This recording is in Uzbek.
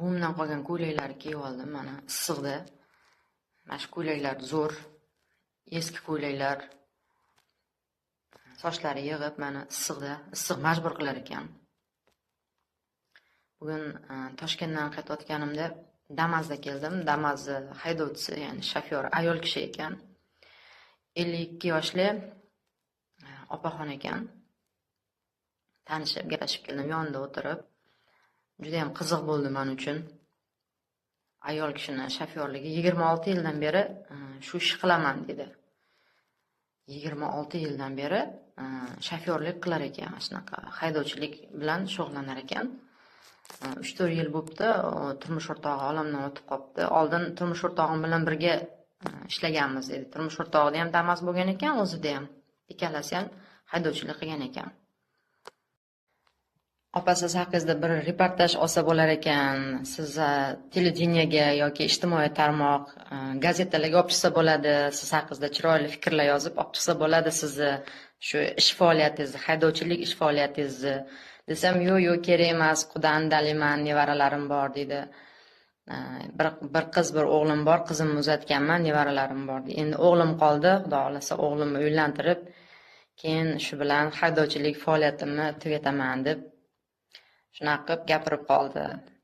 Buvimdan qolgan ko'ylaklarni kiyib oldim. Mana issiqda. Mana shu ko'ylaklar zo'r. Eski ko'ylaklar. Sochlari yig'ib, mana issiq majbur qilar ekan. Bugun Toshkentdan qaytayotganimda Damas'da keldim. Damas'da haydovchisi, ya'ni shofyor ayol kishi ekan. 52 yoshli opaxon ekan. Tanishib, gaplashib keldim, yonida o'tirib. Juda ham qiziq bo'ldi men uchun. Ayol kishini shofyorligi 26 yildan beri shu ish qilaman dedi. 26 yildan beri shofyorlik qilar ekan, shunaqa haydovchilik bilan shug'ullanar ekan. 3-4 yil bo'libdi, turmush o'rtog'i olamdan o'tib qolibdi. Oldin turmush o'rtog'im bilan birga ishlaganmiz dedi. Turmush o'rtog'ida ham Damas bo'lgan ekan, o'zida ham. Ikkalasi ham haydovchilik qilgan ekan. Opa, siz haqingizda bir reportaj olsa bo'lar ekan, siz televideniyega yoki ijtimoiy tarmoq, gazetalarga olib chiqsa bo'ladi, siz haqingizda chiroyli fikrlar yozib olib chiqsa bo'ladi, sizni shu ish faoliyatingizni, haydovchilik ish faoliyatingizni desam, yo'q, kerak emas, quda andaliman, nevaralarim bor dedi. Bir qiz, bir o'g'lim bor, qizimni uzatganman, nevaralarim bor dedi. Endi o'g'lim qoldi, xudo xolasa o'g'limni uylantirib, keyin shu bilan haydovchilik faoliyatimni tugataman deb shunaqa qilib gapirib qoldi.